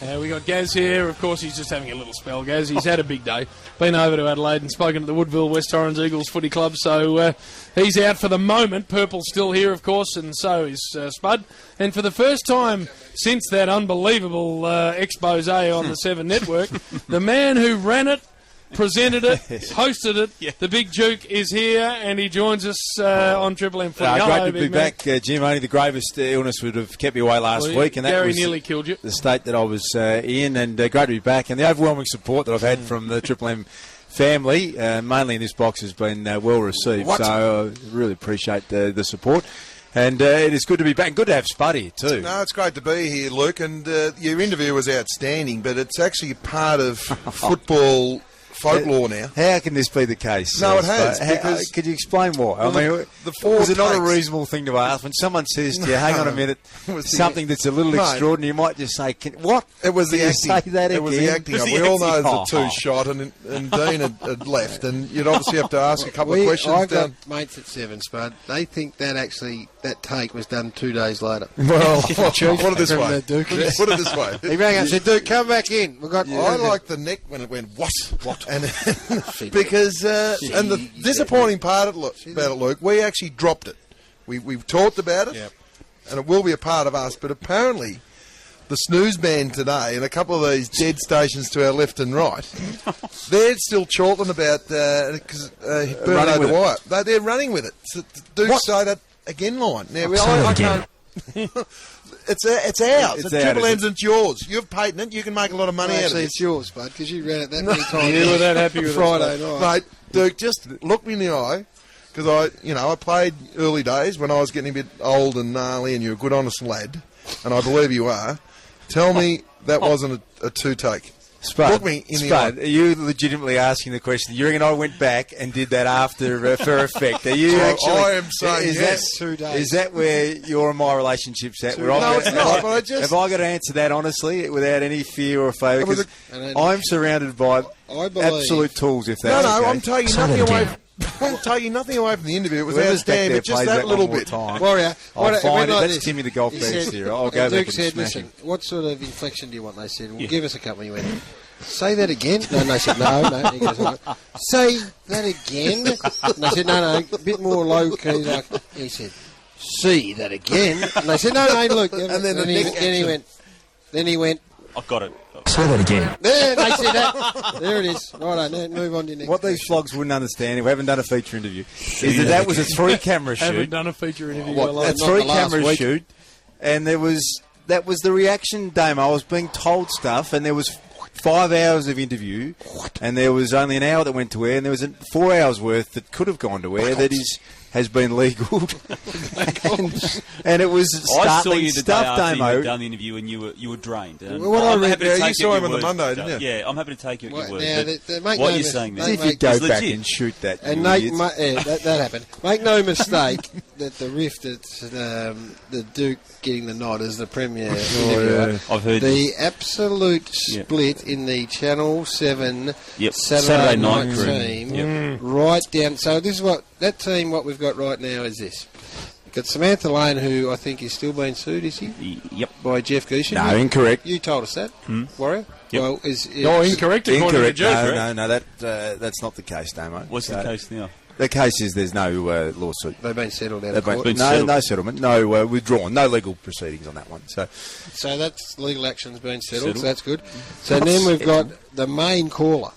We got Gaz here. Of course, he's just having a little spell, Gaz. He's had a big day. Been over to Adelaide and spoken at the Woodville West Torrens Eagles Footy Club, so he's out for the moment. Purple's still here, of course, and so is Spud. And for the first time since that unbelievable expose on the 7 Network, the man who ran it, presented it, hosted it, the Big Duke is here, and he joins us on Triple M Footy. Great to be back, Jim. Only the gravest illness would have kept me away last week, and that Garry was nearly killed you. The state that I was in, and great to be back. And the overwhelming support that I've had from the Triple M family, mainly in this box, has been well received. So I really appreciate the support. And it is good to be back. Good to have Spud here too. No, it's great to be here, Luke. And your interview was outstanding, but it's actually part of football folklore now. How can this be the case? No, it has. Because could you explain why? I mean, was it not a reasonable thing to ask? When someone says to you, hang on a minute, something that's a little extraordinary, you might just say, what? It was the acting. Say that it was the acting. We all know the two shot, and Dean had left, and you'd obviously have to ask a couple of questions. I've got mates at 7, Spud. They think that take was done 2 days later. Well, put it this way. Put it this way. He rang up and said, Duke, come back in. I like the neck when it went, what? And because and the disappointing part about it, Luke, we actually dropped it. We've talked about it, and it will be a part of us. But apparently, the snooze band today and a couple of these dead stations to our left and right, they're still chortling about because Bernardo Dwyer. They're running with it. So, do say that again, line. Now I can't. It's ours. It's Triple M's and it's yours. You've patented it. You can make a lot of money out of it. It's yours, Bud, because you ran it that many times. You were that happy with Friday night. Mate, Duke, just look me in the eye, because I played early days when I was getting a bit old and gnarly, and you're a good, honest lad, and I believe you are. Tell me that wasn't a two-take. Spud, look me in the eye. Are you legitimately asking the question? You reckon I went back and did that after for effect? Are you actually? I am saying yes. 2 days. Is that where your and my relationship's at? No, it's not. But have I got to answer that honestly, without any fear or favour? Because I'm surrounded by absolute tools. If that's no, okay. I'm taking nothing away. I'm taking nothing away from the interview. It was outstanding, but just that little bit. Warrior, I'll find it. like That's this. Timmy the golf bag here. I'll go back and said, smash listen, him. what sort of inflection do you want? They said, well, give us a couple. And he went, say that again. No, and they said, no. He goes, all right. Say that again. And they said, no, a bit more low key. Like he said, see that again. And they said, no, look. And then he went. I've got it. Say that again. There, they said that. There it is. Right, now move on to your next. What these flogs wouldn't understand, if we haven't done a feature interview, is that was a 3-camera shoot. Haven't done a feature interview. A 3-camera shoot, and that was the reaction, Damo. I was being told stuff, and there was 5 hours of interview, and there was only an hour that went to air, and there was 4 hours worth that could have gone to air that has been legal. and it was startling stuff, Damo. You'd done the interview and you were drained. And you saw him on the Monday, didn't you? Yeah, I'm happy to take you at your word. Now, what you're saying, man. If you go back and shoot that, and that happened. Make no mistake that the rift at the Duke getting the nod as the premier interviewer. I've heard the absolute split in the Channel 7 Saturday night team. Right down. So this is what we've got right now is this. We've got Samantha Lane, who I think is still being sued, is he? Yep. By Jeff Geeshan. No, incorrect. You told us that, Warrior. Yep. Well, incorrect. Incorrect. No, that's not the case, Damo. What's the case now? The case is there's no lawsuit. They've been settled out of court. No settlement, no withdrawn, no legal proceedings on that one. So that's legal action's been settled. So that's good. So then we've got the main caller.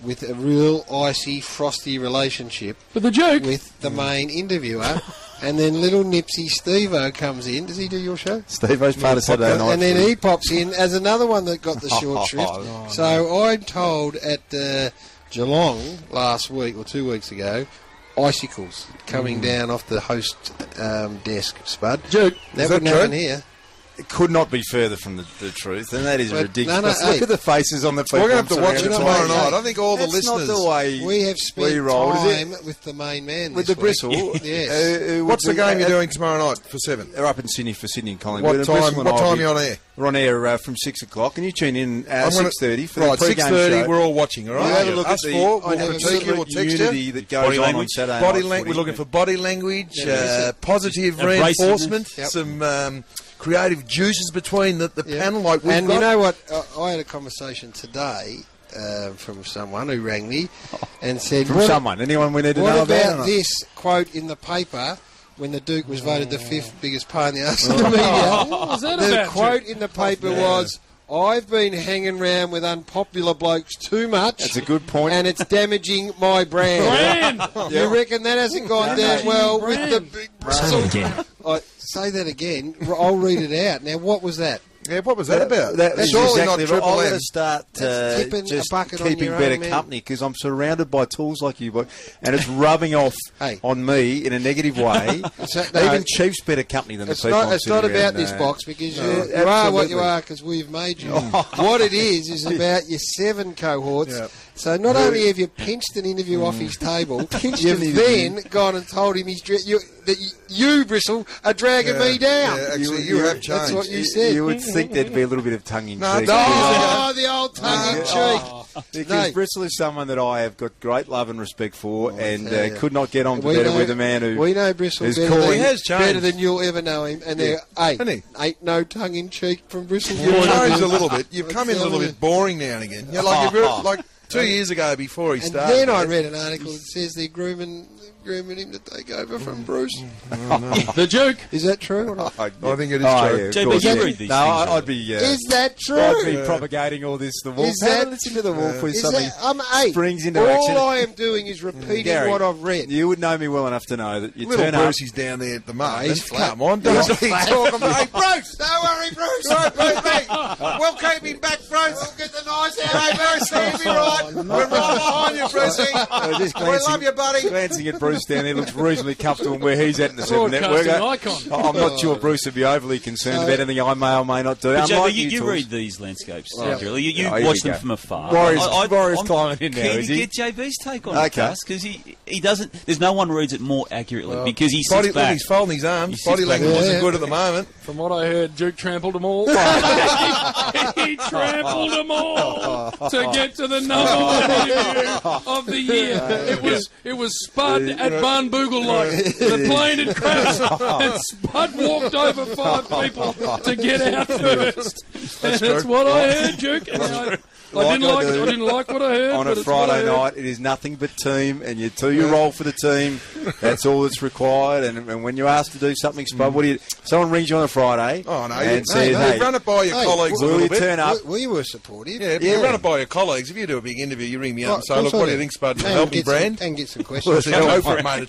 With a real icy, frosty relationship with the joke with the main interviewer, and then little nypsie Stevo comes in. Does he do your show? Stevo's part of Saturday Night, and then he pops in as another one that got the short shrift. So I'm told at Geelong last week or 2 weeks ago, icicles coming down off the host desk, Spud. Joke. That wouldn't happen here. It could not be further from the truth, and that is ridiculous. No, Look at the faces on the people. We're going to have to watch it tomorrow night. I think all the listeners... That's not the way we have spent time with the main man with the bristle. Yes. What's the game you're doing tomorrow night for 7? They're up in Sydney for Sydney and Collingwood. What time are you on air? We're on air from 6 o'clock, and you tune in at 6:30 for the pre-game 6:30. show. We're all watching. All right. We'll have a look at we'll critique you. We'll text you. That goes on Saturday night. We're looking for body language, positive reinforcement, some creative juices between the panel. Like we've And got. you know what? I had a conversation today from someone who rang me and said, From someone. Anyone we need to what know about about? this quote in the paper when the Duke was voted the 5th biggest pain in the arse of the media? What was that The about, quote Duke? in the paper was, I've been hanging around with unpopular blokes too much. That's a good point. And it's damaging my brand. You reckon that hasn't gone down well with the big Brussels? Say that again. I'll read it out. Now, what was that? Yeah, what was that about? That's surely exactly not right. Triple I've got M. to start That's tipping a just bucket on keeping your better own, man. company because I'm surrounded by tools like you, and it's rubbing off Hey. on me in a negative way. Even Chief's better company than the people I'm It's not sitting about around, this no. box because No, you are what absolutely. you are because we've made you. What it is about your 7 cohorts. Yeah. So not only have you pinched an interview off his table, you've then gone and told him that you, Bristle, are dragging me down. Yeah, actually, you have changed. That's what you said. You would think there'd be a little bit of tongue in cheek. Oh, the old tongue-in-cheek. Because No. Bristol is someone that I have got great love and respect for, and yeah, yeah. could not get on We better know- with a man who. We know Bristle is better, calling- than, He has changed. better than you'll ever know him. And there Hasn't he? ain't no tongue-in-cheek from Bristle. You've changed a little bit. You've come in a little bit boring now and again. You're like 2 years ago before he And started. then I read an article that says they're grooming him to take over from Bruce. The Duke. Is that true or not? I think it is Oh, true. yeah, of JB, course, you yeah. read these No, things, I'd be. Is that true? I'd be propagating all this. The Wolf. Is that- Listen to the Wolf with Is something. that, I'm 8. springs into All action. I am doing is repeating Gary, what I've read. You would know me well enough to know that you Little turn up. Brucey's down there at the moment. he's flat. Come on, don't He's be flat. talking about. Hey, Bruce! Don't worry, Bruce. Right, Bruce, we'll keep him back, Bruce. We'll get the knives out. Hey, Bruce, he'll be right. We're right behind you, Brucey. Just We love you, buddy. Glancing at Bruce down there, looks reasonably comfortable where he's at in the 7 Network. Broadcasting icon. I'm not sure Bruce would be overly concerned about anything I may or may not do. But Unlike JB, you tools. read these landscapes accurately. You Oh, here watch we them go. from afar. Warrior's I'm climbing in now, keen is to he? get JB's take on Okay. it, because he doesn't. There's no one reads it more accurately because he Body, sits look, back. he's folding his arms. He sits Body back. language Yeah. isn't good at the moment. From what I heard, Duke trampled them all. he trampled them all to get to the number one interview of the year. It was Spud at Barnboogle Light. The plane had crashed, and Spud walked over 5 people to get out first. That's what I heard, Duke. And I didn't like what I heard. On but a it's what I Friday heard. night, it is nothing but team, and you do your role for the team. That's all that's required. And when you're asked to do something, Spud, what do you? Someone rings you on a Friday Oh, no. and You says, "Hey, run it by your colleagues a will little you bit. turn up?" We were supportive. Yeah, but you run it by your colleagues. If you do a big interview, you ring me up and say, Right, look, what do you think, Spud? Will help me, brand? And get some I questions. said, go for it, mate.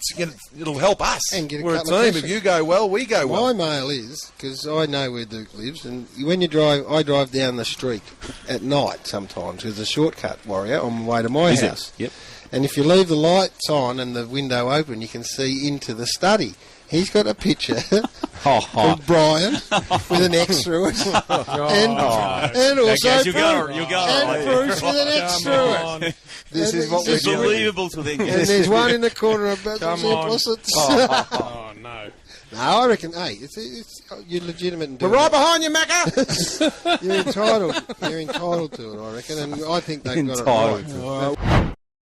It'll help us. And get a We're a couple of team. If questions. you go well, we go well. My mail is, because I know where Duke lives, and when you drive, I drive down the street at night sometimes. There's a shortcut, Warrior, on my way to my Is it? house. Yep. And if you leave the lights on and the window open, you can see into the study. He's got a picture of Brian with an X through it, and also You'll go. and Bruce with an X through it. This is what It's we're doing. unbelievable to think. And there's one in the corner of Battle's on. implicits. Oh, no. No, I reckon, hey, it's you're legitimate in We're doing right it. behind you, Macca. You're entitled to it, I reckon, and I think they've got it right. Entitled to it.